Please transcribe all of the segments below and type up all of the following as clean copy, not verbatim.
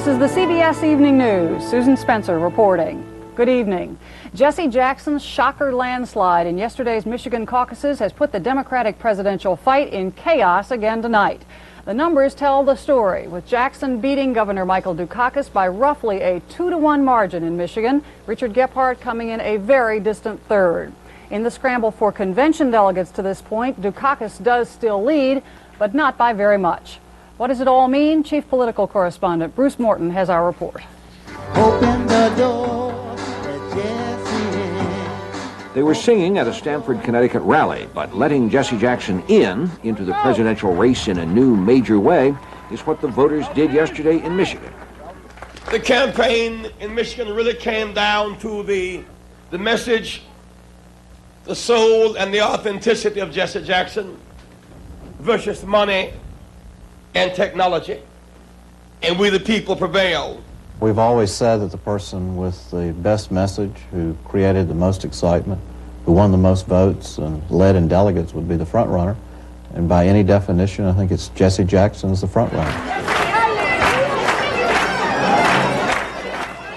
This is the CBS Evening News. Susan Spencer reporting. Good evening. Jesse Jackson's shocker landslide in yesterday's Michigan caucuses has put the Democratic presidential fight in chaos again tonight. The numbers tell the story, with Jackson beating Governor Michael Dukakis by roughly a 2-to-1 margin in Michigan, Richard Gephardt coming in a very distant third. In the scramble for convention delegates to this point, Dukakis does still lead, but not by very much. What does it all mean? Chief Political Correspondent Bruce Morton has our report. Open the door, let Jesse in. They were singing at a Stamford, Connecticut rally, but letting Jesse Jackson into the presidential race in a new major way is what the voters did yesterday in Michigan. The campaign in Michigan really came down to the message, the soul, and the authenticity of Jesse Jackson versus money and technology, and we the people prevailed. We've always said that the person with the best message, who created the most excitement, who won the most votes and led in delegates would be the front runner. And by any definition, I think it's Jesse Jackson is the front runner.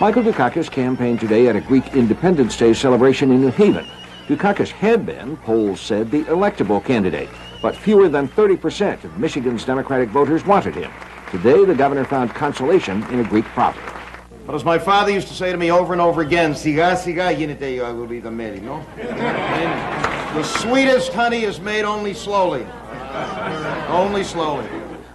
Michael Dukakis campaigned today at a Greek Independence Day celebration in New Haven. Dukakis had been, polls said, the electable candidate, but fewer than 30% of Michigan's Democratic voters wanted him. Today, the governor found consolation in a Greek proverb. But as my father used to say to me over and over again, siga, siga, yinite yo agurida meri, no? The sweetest honey is made only slowly. Only slowly.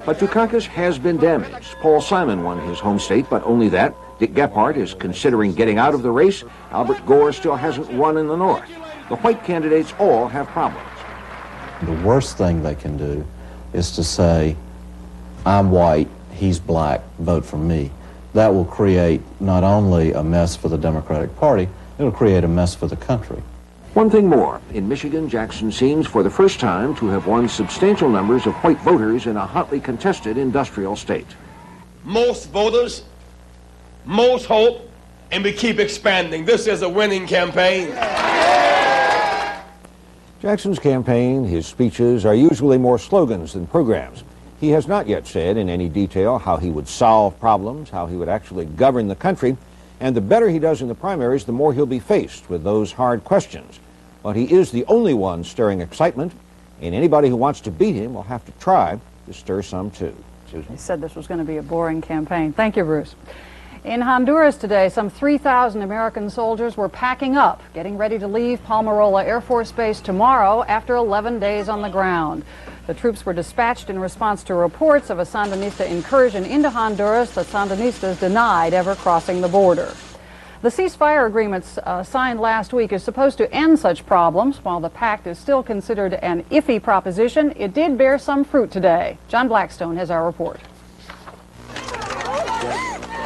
But Dukakis has been damaged. Paul Simon won his home state, but only that. Dick Gephardt is considering getting out of the race. Albert Gore still hasn't won in the North. The white candidates all have problems. The worst thing they can do is to say, I'm white, he's black, vote for me. That will create not only a mess for the Democratic Party, it'll create a mess for the country. One thing more. In Michigan, Jackson seems for the first time to have won substantial numbers of white voters in a hotly contested industrial state. Most voters, most hope, and we keep expanding. This is a winning campaign. Jackson's campaign, his speeches, are usually more slogans than programs. He has not yet said in any detail how he would solve problems, how he would actually govern the country, and the better he does in the primaries, the more he'll be faced with those hard questions. But he is the only one stirring excitement, and anybody who wants to beat him will have to try to stir some too. Susan? He said this was going to be a boring campaign. Thank you, Bruce. In Honduras today, some 3,000 American soldiers were packing up, getting ready to leave Palmarola Air Force Base tomorrow after 11 days on the ground. The troops were dispatched in response to reports of a Sandinista incursion into Honduras. The Sandinistas denied ever crossing the border. The ceasefire agreements signed last week is supposed to end such problems. While the pact is still considered an iffy proposition, it did bear some fruit today. John Blackstone has our report.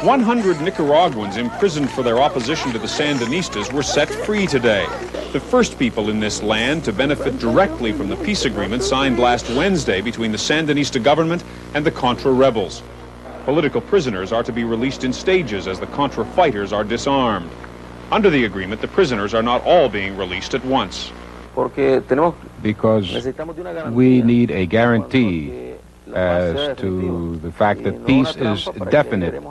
100 Nicaraguans imprisoned for their opposition to the Sandinistas were set free today. The first people in this land to benefit directly from the peace agreement signed last Wednesday between the Sandinista government and the Contra rebels. Political prisoners are to be released in stages as the Contra fighters are disarmed. Under the agreement, the prisoners are not all being released at once. Because we need a guarantee as to the fact that peace is definite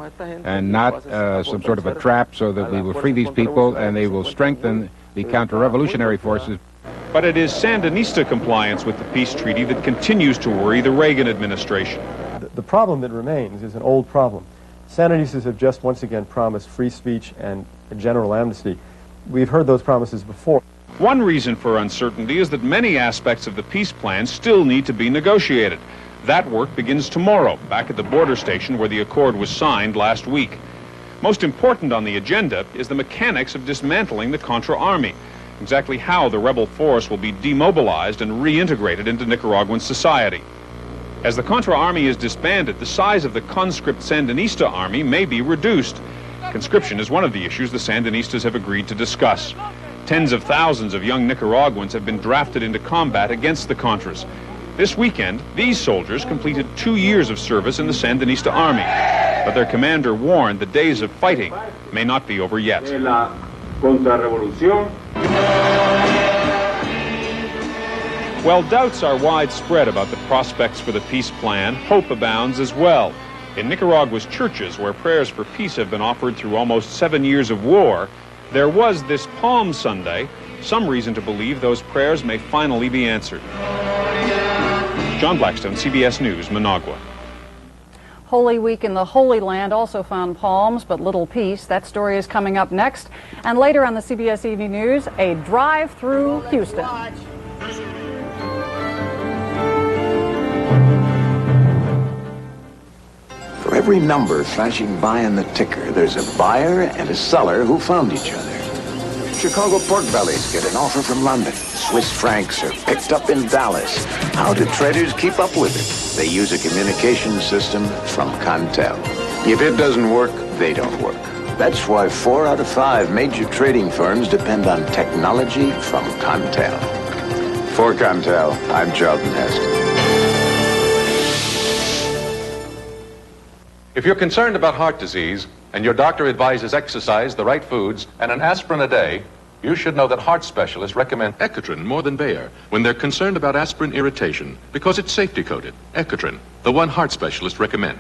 and not some sort of a trap, so that we will free these people and they will strengthen the counter-revolutionary forces. But it is Sandinista compliance with the peace treaty that continues to worry the Reagan administration. The problem that remains is an old problem. Sandinistas have just once again promised free speech and a general amnesty. We've heard those promises before. One reason for uncertainty is that many aspects of the peace plan still need to be negotiated. That work begins tomorrow, back at the border station where the accord was signed last week. Most important on the agenda is the mechanics of dismantling the Contra army, exactly how the rebel force will be demobilized and reintegrated into Nicaraguan society. As the Contra army is disbanded, the size of the conscript Sandinista army may be reduced. Conscription is one of the issues the Sandinistas have agreed to discuss. Tens of thousands of young Nicaraguans have been drafted into combat against the Contras. This weekend, these soldiers completed 2 years of service in the Sandinista army, but their commander warned the days of fighting may not be over yet. While doubts are widespread about the prospects for the peace plan, hope abounds as well. In Nicaragua's churches, where prayers for peace have been offered through almost 7 years of war, there was this Palm Sunday some reason to believe those prayers may finally be answered. John Blackstone, CBS News, Managua. Holy Week in the Holy Land also found palms, but little peace. That story is coming up next. And later on the CBS Evening News, a drive through Houston. For every number flashing by in the ticker, there's a buyer and a seller who found each other. Chicago pork bellies get an offer from London. Swiss francs are picked up in Dallas. How do traders keep up with it? They use a communication system from Contel. If it doesn't work, they don't work. That's why 4 out of 5 major trading firms depend on technology from Contel. For Contel, I'm Charlton Heston. If you're concerned about heart disease and your doctor advises exercise, the right foods, and an aspirin a day, you should know that heart specialists recommend Ecotrin more than Bayer when they're concerned about aspirin irritation because it's safety coded. Ecotrin, the one heart specialists recommend.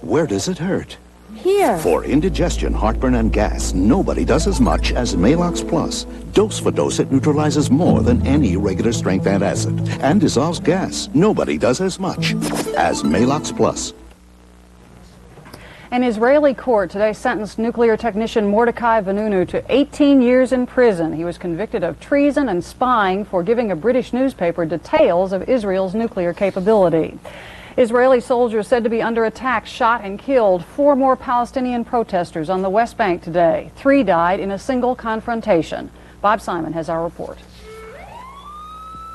Where does it hurt? Here. For indigestion, heartburn, and gas, nobody does as much as Malox Plus. Dose for dose, it neutralizes more than any regular strength antacid and dissolves gas. Nobody does as much as Malox Plus. An Israeli court today sentenced nuclear technician Mordecai Vanunu to 18 years in prison. He was convicted of treason and spying for giving a British newspaper details of Israel's nuclear capability. Israeli soldiers said to be under attack shot and killed 4 more Palestinian protesters on the West Bank today. 3 died in a single confrontation. Bob Simon has our report.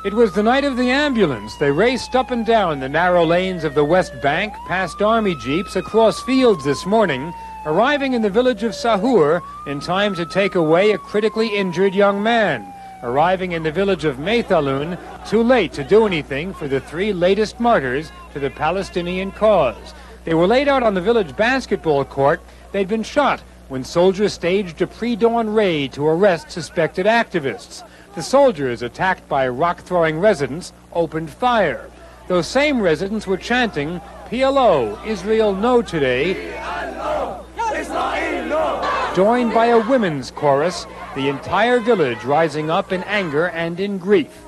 It was the night of the ambulance. They raced up and down the narrow lanes of the West Bank, past army jeeps, across fields this morning, arriving in the village of Sahur in time to take away a critically injured young man, arriving in the village of Meithalun too late to do anything for the 3 latest martyrs to the Palestinian cause. They were laid out on the village basketball court. They'd been shot when soldiers staged a pre-dawn raid to arrest suspected activists. The soldiers, attacked by rock-throwing residents, opened fire. Those same residents were chanting, PLO, Israel no today, joined by a women's chorus, the entire village rising up in anger and in grief.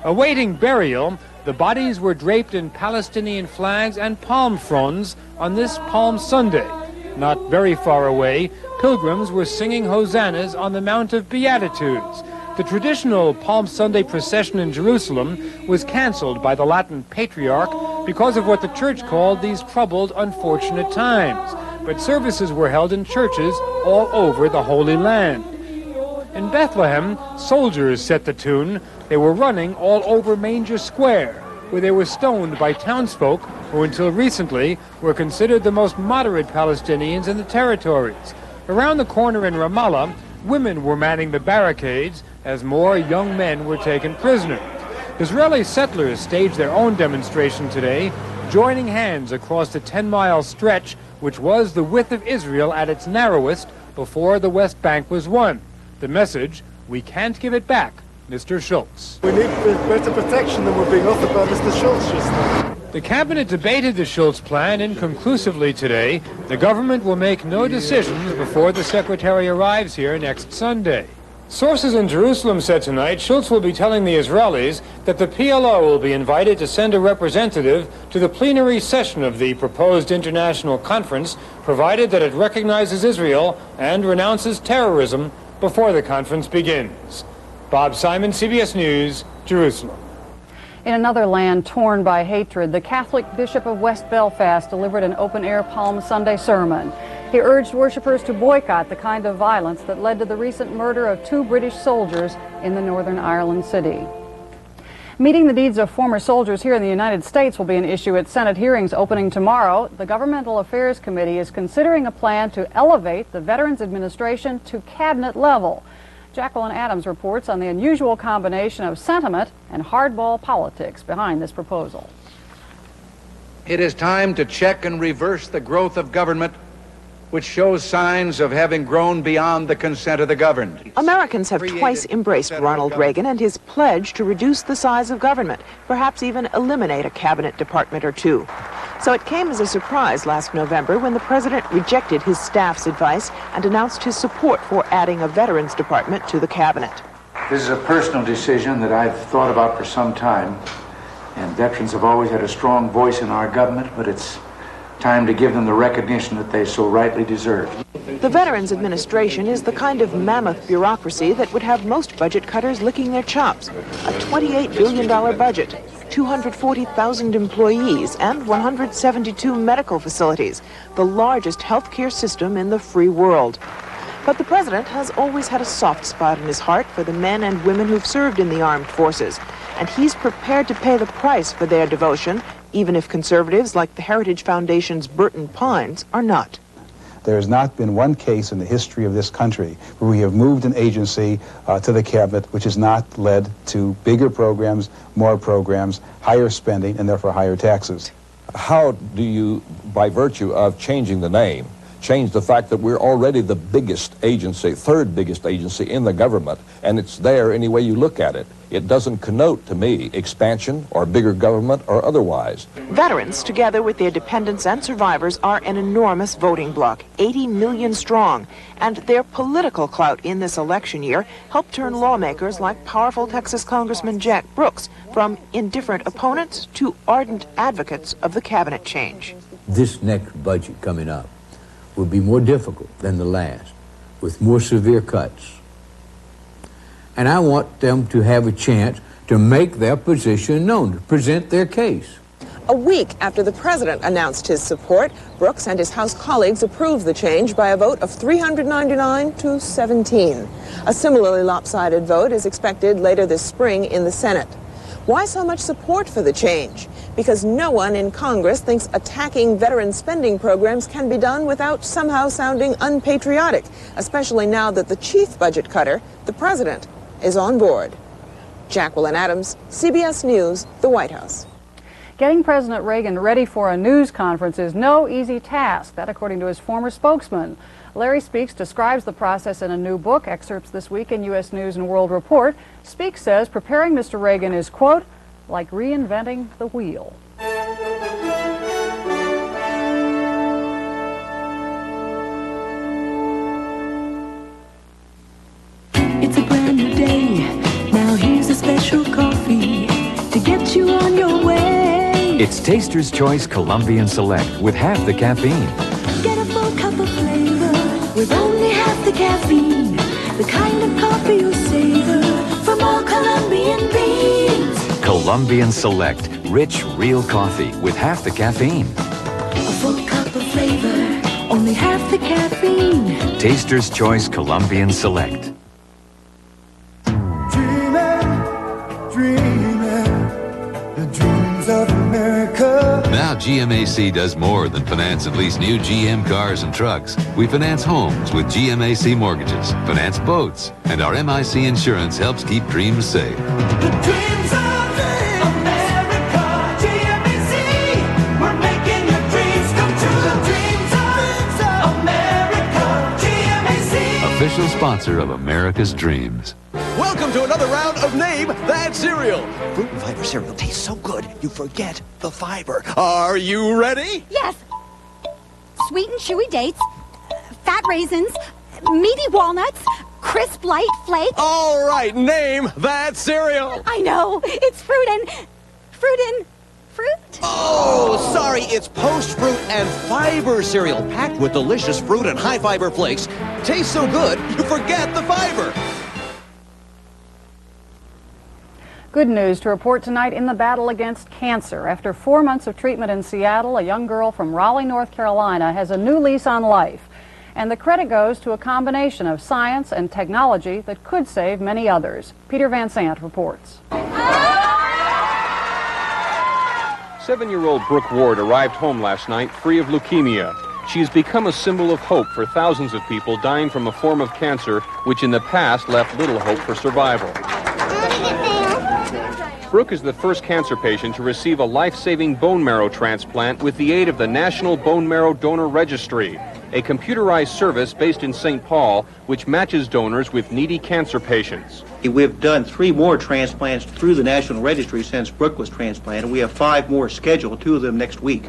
Awaiting burial, the bodies were draped in Palestinian flags and palm fronds on this Palm Sunday. Not very far away, pilgrims were singing hosannas on the Mount of Beatitudes. The traditional Palm Sunday procession in Jerusalem was canceled by the Latin Patriarch because of what the church called these troubled, unfortunate times. But services were held in churches all over the Holy Land. In Bethlehem, soldiers set the tune. They were running all over Manger Square, where they were stoned by townsfolk who until recently were considered the most moderate Palestinians in the territories. Around the corner in Ramallah, women were manning the barricades as more young men were taken prisoner. Israeli settlers staged their own demonstration today, joining hands across the 10-mile stretch, which was the width of Israel at its narrowest before the West Bank was won. The message, we can't give it back, Mr. Schultz. We need better protection than we're being offered by Mr. Schultz just now. The cabinet debated the Schultz plan inconclusively today. The government will make no decisions before the secretary arrives here next Sunday. Sources in Jerusalem said tonight Schultz will be telling the Israelis that the PLO will be invited to send a representative to the plenary session of the proposed international conference, provided that it recognizes Israel and renounces terrorism before the conference begins. Bob Simon, CBS News, Jerusalem. In another land torn by hatred, the Catholic Bishop of West Belfast delivered an open-air Palm Sunday sermon. He urged worshippers to boycott the kind of violence that led to the recent murder of 2 British soldiers in the Northern Ireland city. Meeting the needs of former soldiers here in the United States will be an issue at Senate hearings opening tomorrow. The Governmental Affairs Committee is considering a plan to elevate the Veterans Administration to cabinet level. Jacqueline Adams reports on the unusual combination of sentiment and hardball politics behind this proposal. It is time to check and reverse the growth of government which shows signs of having grown beyond the consent of the governed. Americans have twice embraced Ronald Reagan and his pledge to reduce the size of government, perhaps even eliminate a cabinet department or two. So it came as a surprise last November when the president rejected his staff's advice and announced his support for adding a veterans department to the cabinet. This is a personal decision that I've thought about for some time, and veterans have always had a strong voice in our government, but it's time to give them the recognition that they so rightly deserve. The Veterans Administration is the kind of mammoth bureaucracy that would have most budget cutters licking their chops. A $28 billion budget, 240,000 employees, and 172 medical facilities, the largest healthcare system in the free world. But the president has always had a soft spot in his heart for the men and women who've served in the armed forces, and he's prepared to pay the price for their devotion, even if conservatives like the Heritage Foundation's Burton Pines are not. There has not been one case in the history of this country where we have moved an agency to the cabinet which has not led to bigger programs, more programs, higher spending, and therefore higher taxes. How do you, by virtue of changing the name, change the fact that we're already the biggest agency, third biggest agency in the government, and it's there any way you look at it? It doesn't connote to me expansion or bigger government or otherwise. Veterans, together with their dependents and survivors, are an enormous voting bloc, 80 million strong, and their political clout in this election year helped turn lawmakers like powerful Texas Congressman Jack Brooks from indifferent opponents to ardent advocates of the cabinet change. This next budget coming up will be more difficult than the last, with more severe cuts. And I want them to have a chance to make their position known, to present their case. A week after the president announced his support, Brooks and his House colleagues approved the change by a vote of 399 to 17. A similarly lopsided vote is expected later this spring in the Senate. Why so much support for the change? Because no one in Congress thinks attacking veteran spending programs can be done without somehow sounding unpatriotic, especially now that the chief budget cutter, the president, is on board. Jacqueline Adams, CBS News, the White House. Getting President Reagan ready for a news conference is no easy task. That according to his former spokesman. Larry Speaks describes the process in a new book, excerpts this week in U.S. News and World Report. Speaks says preparing Mr. Reagan is, quote, like reinventing the wheel. It's a brand new day. Now here's a special coffee to get you on your way. It's Taster's Choice Colombian Select with half the caffeine. Get a full cup of flavor with only half the caffeine. The kind of coffee you'll savor from all Colombian beans. Colombian Select, rich, real coffee with half the caffeine. A full cup of flavor, only half the caffeine. Taster's Choice Colombian Select. Now GMAC does more than finance and lease new GM cars and trucks. We finance homes with GMAC mortgages, finance boats, and our MIC insurance helps keep dreams safe. The dreams of America, GMAC. We're making your dreams come true. The dreams of America, GMAC. Official sponsor of America's Dreams. Welcome to another round of Name That Cereal. Fruit and fiber cereal tastes so good, you forget the fiber. Are you ready? Yes. Sweet and chewy dates, fat raisins, meaty walnuts, crisp light flakes. All right, name that cereal. I know. It's fruit. Oh, sorry, it's post-fruit and fiber cereal packed with delicious fruit and high-fiber flakes. Tastes so good, you forget the fiber. Good news to report tonight in the battle against cancer. After 4 months of treatment in Seattle, a young girl from Raleigh, North Carolina has a new lease on life. And the credit goes to a combination of science and technology that could save many others. Peter Van Sant reports. 7-year-old Brooke Ward arrived home last night free of leukemia. She has become a symbol of hope for thousands of people dying from a form of cancer which in the past left little hope for survival. Brooke is the first cancer patient to receive a life-saving bone marrow transplant with the aid of the National Bone Marrow Donor Registry. a computerized service based in St. Paul which matches donors with needy cancer patients. We've done 3 more transplants through the National Registry since Brooke was transplanted. We have 5 more scheduled, 2 of them next week.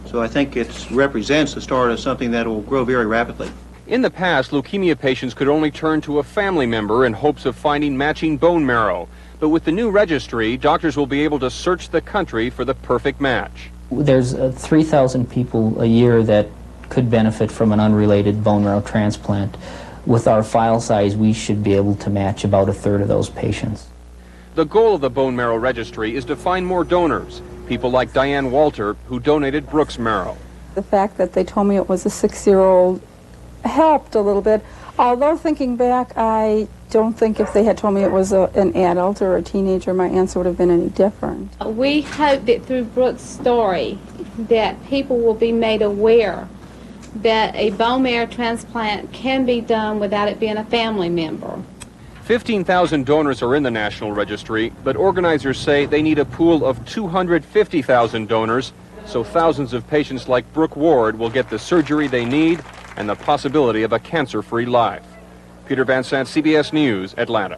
So I think it represents the start of something that will grow very rapidly. In the past, leukemia patients could only turn to a family member in hopes of finding matching bone marrow. But with the new registry, doctors will be able to search the country for the perfect match. There's 3,000 people a year that could benefit from an unrelated bone marrow transplant. With our file size, we should be able to match about 1/3 of those patients. The goal of the bone marrow registry is to find more donors, people like Diane Walter, who donated Brooke's marrow. The fact that they told me it was a 6-year-old helped a little bit, although thinking back, I don't think if they had told me it was an adult or a teenager, my answer would have been any different. We hope that through Brooke's story that people will be made aware that a bone marrow transplant can be done without it being a family member. 15,000 donors are in the National Registry, but organizers say they need a pool of 250,000 donors, so thousands of patients like Brooke Ward will get the surgery they need and the possibility of a cancer-free life. Peter Van Sant, CBS News, Atlanta.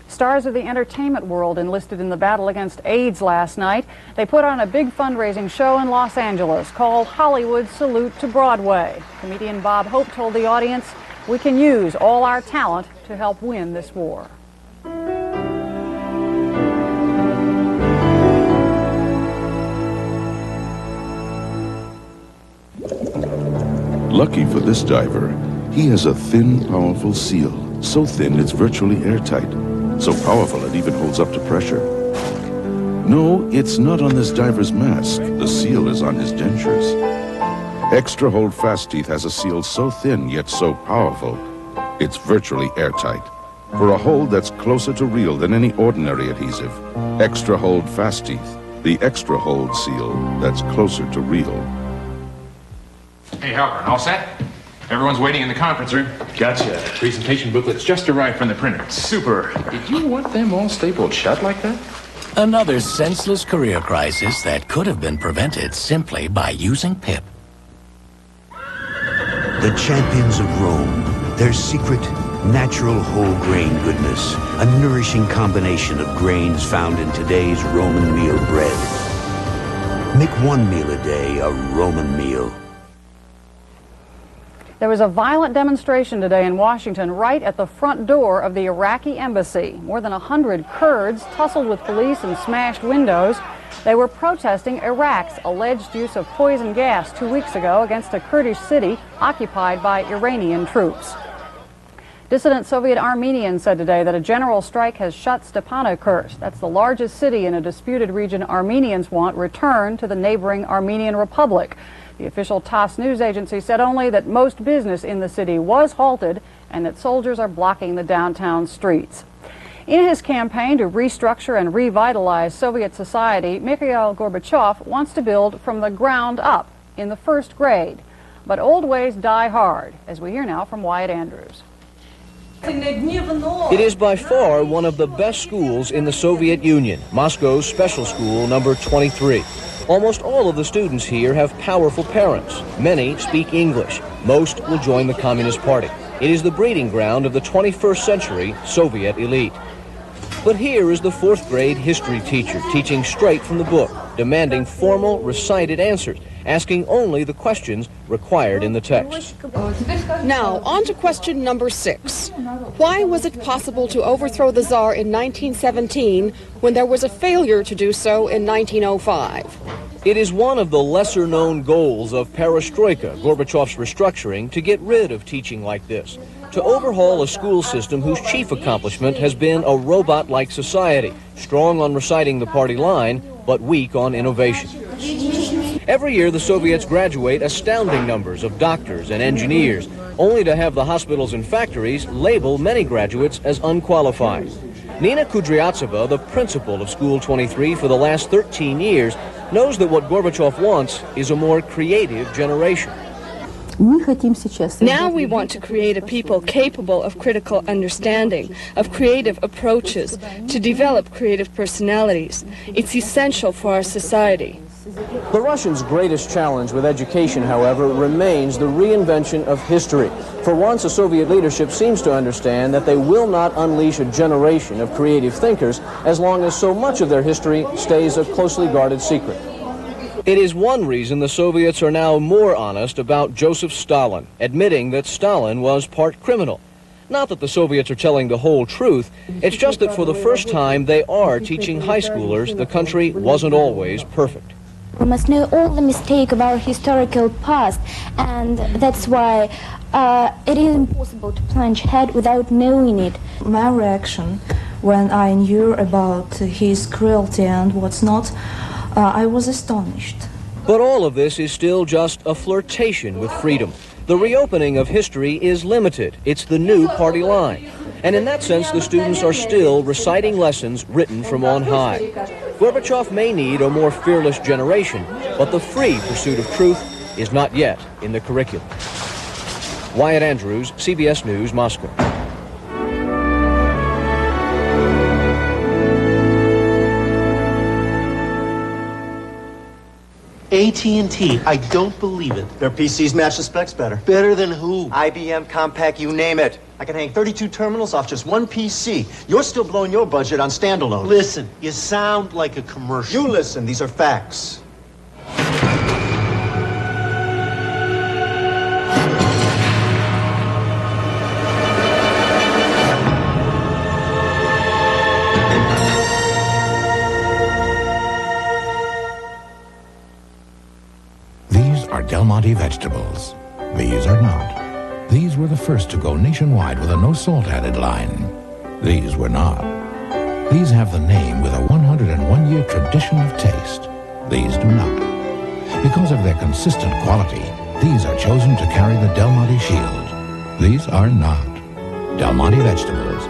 Stars of the entertainment world enlisted in the battle against AIDS last night. They put on a big fundraising show in Los Angeles called Hollywood's Salute to Broadway. Comedian Bob Hope told the audience, "We can use all our talent to help win this war." Lucky for this diver, he has a thin, powerful seal. So thin it's virtually airtight. So powerful it even holds up to pressure. No, it's not on this diver's mask. The seal is on his dentures. Extra Hold Fast Teeth has a seal so thin yet so powerful, it's virtually airtight. For a hold that's closer to real than any ordinary adhesive, Extra Hold Fast Teeth, the extra hold seal that's closer to real. Hey, Halpern, all set? Everyone's waiting in the conference room. Gotcha. Presentation booklets just arrived from the printer. Super. Did you want them all stapled shut like that? Another senseless career crisis that could have been prevented simply by using Pip. The champions of Rome, their secret, natural whole grain goodness, a nourishing combination of grains found in today's Roman meal bread. Make one meal a day a Roman meal. There was a violent demonstration today in Washington right at the front door of the Iraqi embassy. More than 100 Kurds tussled with police and smashed windows. They were protesting Iraq's alleged use of poison gas 2 weeks ago against a Kurdish city occupied by Iranian troops. Dissident Soviet Armenians said today that a general strike has shut Stepanakert. That's the largest city in a disputed region Armenians want returned to the neighboring Armenian Republic. The official TASS news agency said only that most business in the city was halted and that soldiers are blocking the downtown streets. In his campaign to restructure and revitalize Soviet society, Mikhail Gorbachev wants to build from the ground up in the first grade. But old ways die hard, as we hear now from Wyatt Andrews. It is by far one of the best schools in the Soviet Union, Moscow's Special School number 23. Almost all of the students here have powerful parents. Many speak English. Most will join the Communist Party. It is the breeding ground of the 21st century Soviet elite. But here is the 4th grade history teacher teaching straight from the book, demanding formal, recited answers, asking only the questions required in the text. Now, on to question number 6. Why was it possible to overthrow the Tsar in 1917 when there was a failure to do so in 1905? It is one of the lesser-known goals of perestroika, Gorbachev's restructuring, to get rid of teaching like this, to overhaul a school system whose chief accomplishment has been a robot-like society, strong on reciting the party line, but weak on innovation. Every year, the Soviets graduate astounding numbers of doctors and engineers, only to have the hospitals and factories label many graduates as unqualified. Nina Kudryavtseva, the principal of School 23 for the last 13 years, knows that what Gorbachev wants is a more creative generation. Now we want to create a people capable of critical understanding, of creative approaches, to develop creative personalities. It's essential for our society. The Russians' greatest challenge with education, however, remains the reinvention of history. For once, the Soviet leadership seems to understand that they will not unleash a generation of creative thinkers as long as so much of their history stays a closely guarded secret. It is one reason the Soviets are now more honest about Joseph Stalin, admitting that Stalin was part criminal. Not that the Soviets are telling the whole truth, it's just that for the first time they are teaching high schoolers the country wasn't always perfect. We must know all the mistakes of our historical past, and that's why it is impossible to plunge ahead without knowing it. My reaction when I knew about his cruelty and what's not, I was astonished. But all of this is still just a flirtation with freedom. The reopening of history is limited. It's the new party line. And in that sense, the students are still reciting lessons written from on high. Gorbachev may need a more fearless generation, but the free pursuit of truth is not yet in the curriculum. Wyatt Andrews, CBS News, Moscow. AT&T, I don't believe it. Their PCs match the specs better. Better than who? IBM, Compaq, you name it. I can hang 32 terminals off just one PC. You're still blowing your budget on standalone. Listen, you sound like a commercial. You listen, these are facts. Del Monte vegetables. These are not. These were the first to go nationwide with a no salt added line. These were not. These have the name with a 101-year tradition of taste. These do not. Because of their consistent quality, these are chosen to carry the Del Monte shield. These are not. Del Monte vegetables.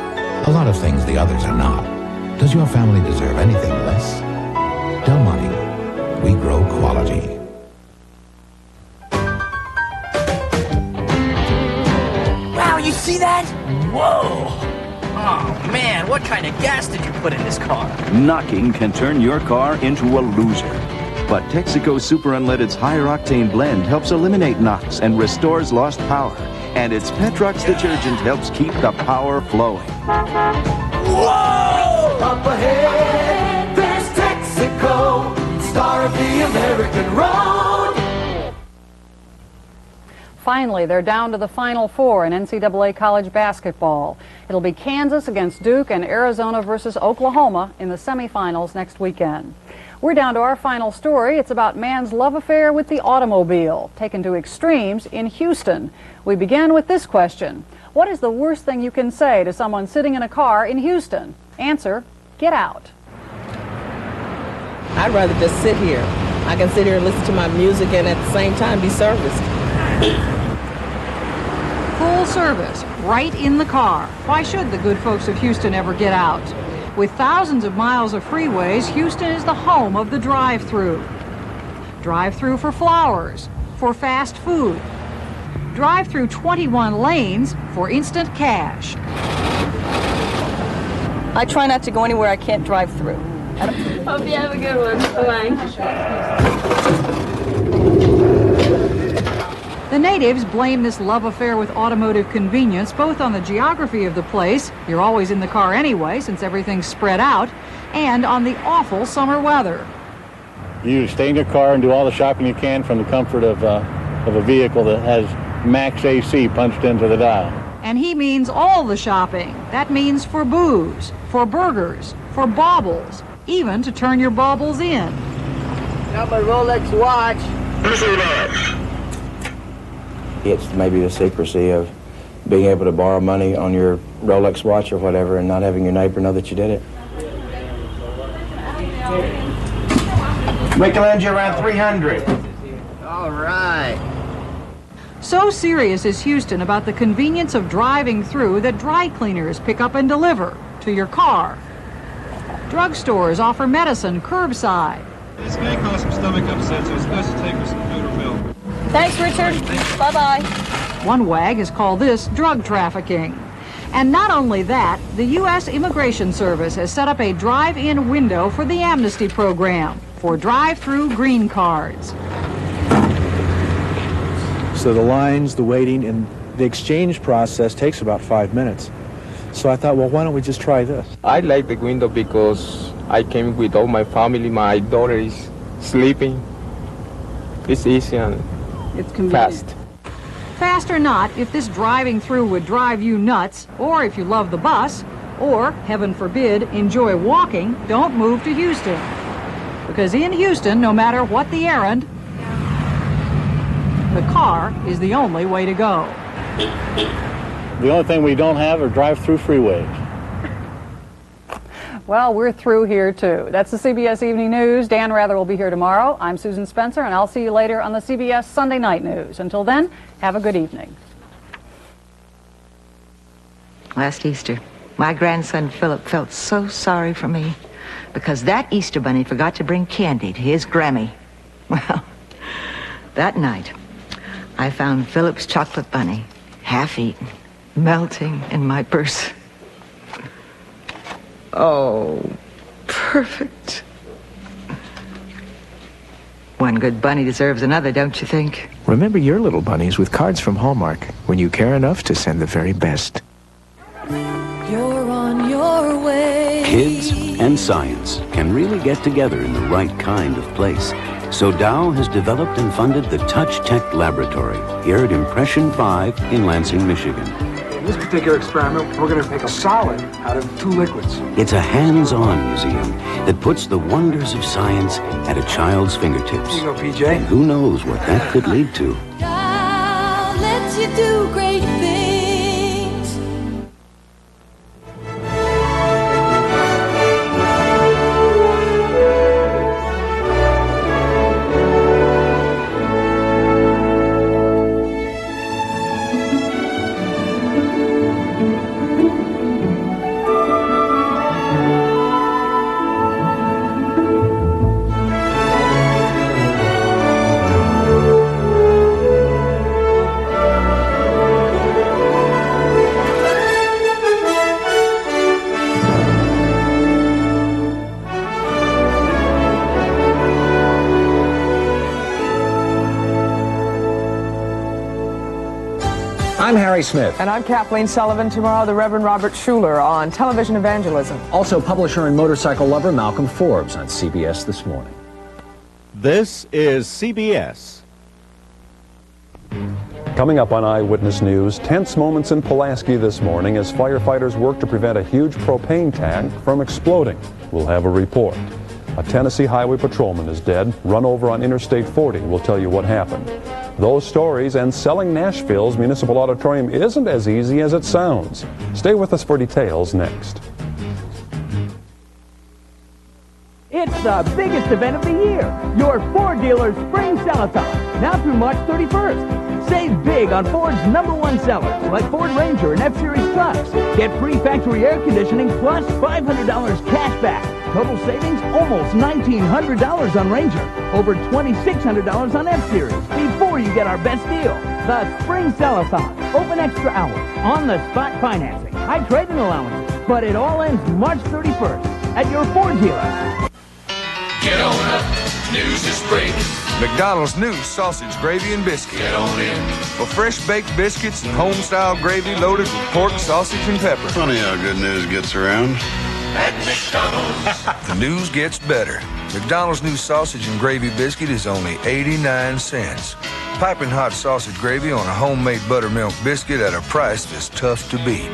A lot of things the others are not. Does your family deserve anything less? Del Monte. We grow quality. You see that? Whoa! Oh man, what kind of gas did you put in this car? Knocking can turn your car into a loser. But Texaco Super Unleaded's higher octane blend helps eliminate knocks and restores lost power. And its Petrox detergent helps keep the power flowing. Whoa! Up ahead, there's Texaco, star of the American road. Finally, they're down to the Final Four in NCAA college basketball. It'll be Kansas against Duke and Arizona versus Oklahoma in the semifinals next weekend. We're down to our final story. It's about man's love affair with the automobile, taken to extremes in Houston. We begin with this question. What is the worst thing you can say to someone sitting in a car in Houston? Answer, get out. I'd rather just sit here. I can sit here and listen to my music and at the same time be serviced. Full service, right in the car. Why should the good folks of Houston ever get out? With thousands of miles of freeways, Houston is the home of the drive-thru. Drive-thru for flowers, for fast food. Drive-thru 21 lanes for instant cash. I try not to go anywhere I can't drive through. Hope you have a good one. Bye-bye. The natives blame this love affair with automotive convenience both on the geography of the place, you're always in the car anyway since everything's spread out, and on the awful summer weather. You stay in your car and do all the shopping you can from the comfort of a vehicle that has max AC punched into the dial. And he means all the shopping. That means for booze, for burgers, for baubles, even to turn your baubles in. Got my Rolex watch. It's maybe the secrecy of being able to borrow money on your Rolex watch or whatever and not having your neighbor know that you did it. We can lend you around 300. All right. So serious is Houston about the convenience of driving through that dry cleaners pick up and deliver to your car. Drugstores offer medicine curbside. This may cause some stomach upset, so it's best to take her some food or milk. Thanks, Richard. Bye-bye. One wag has called this drug trafficking. And not only that, the U.S. Immigration Service has set up a drive-in window for the amnesty program. for drive-through green cards. So the lines, the waiting, and the exchange process takes about 5 minutes. So I thought, well, why don't we just try this? I like the window because I came with all my family. My daughter is sleeping. It's easy and it's convenient. fast. Fast or not, if this driving through would drive you nuts, or if you love the bus, or, heaven forbid, enjoy walking, don't move to Houston. Because in Houston, no matter what the errand, the car is the only way to go. The only thing we don't have are drive-through freeways. Well, we're through here, too. That's the CBS Evening News. Dan Rather will be here tomorrow. I'm Susan Spencer, and I'll see you later on the CBS Sunday Night News. Until then, have a good evening. Last Easter, my grandson Philip felt so sorry for me because that Easter bunny forgot to bring candy to his Grammy. Well, that night, I found Philip's chocolate bunny, half-eaten, melting in my purse. Oh, perfect. One good bunny deserves another, don't you think? Remember your little bunnies with cards from Hallmark when you care enough to send the very best. You're on your way. Kids and science can really get together in the right kind of place. So Dow has developed and funded the Touch Tech Laboratory here at Impression 5 in Lansing, Michigan. In this particular experiment, we're going to make a solid out of two liquids. It's a hands-on museum that puts the wonders of science at a child's fingertips. Here you go, PJ. And who knows what that could lead to. Dow lets you do great things. I'm Harry Smith. And I'm Kathleen Sullivan. Tomorrow, the Reverend Robert Schuller on television evangelism. Also, publisher and motorcycle lover Malcolm Forbes on CBS This Morning. This is CBS. Coming up on Eyewitness News, tense moments in Pulaski this morning as firefighters work to prevent a huge propane tank from exploding. We'll have a report. A Tennessee highway patrolman is dead, run over on Interstate 40. We'll tell you what happened. Those stories and selling Nashville's Municipal Auditorium isn't as easy as it sounds. Stay with us for details next. It's the biggest event of the year, your Ford dealer's Spring Sell-A-Thon, now through March 31st. Save big on Ford's #1 sellers like Ford Ranger and F-Series trucks. Get free factory air conditioning plus $500 cash back. Total savings almost $1,900 on Ranger, over $2,600 on F-Series before you get our best deal. The Spring Sell-A-Thon, open extra hours, on-the-spot financing, high trade-in allowances, but it all ends March 31st at your Ford dealer. Get on up, news is breaking. McDonald's new sausage, gravy, and biscuit. Get on in. For fresh baked biscuits and home-style gravy loaded with pork, sausage, and pepper. Funny how good news gets around. At McDonald's. The news gets better. McDonald's new sausage and gravy biscuit is only 89 cents. Piping hot sausage gravy on a homemade buttermilk biscuit at a price that's tough to beat.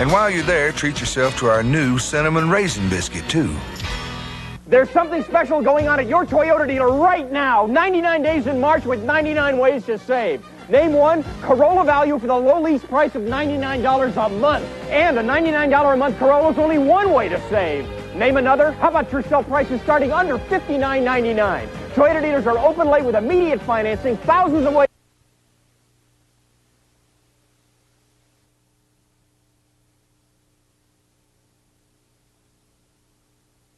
And while you're there, treat yourself to our new cinnamon raisin biscuit, too. There's something special going on at your Toyota dealer right now. 99 days in March with 99 ways to save. Name one, Corolla value for the low lease price of $99 a month. And a $99 a month Corolla is only one way to save. Name another, how about your sell prices starting under $59.99? Toyota dealers are open late with immediate financing, thousands of ways.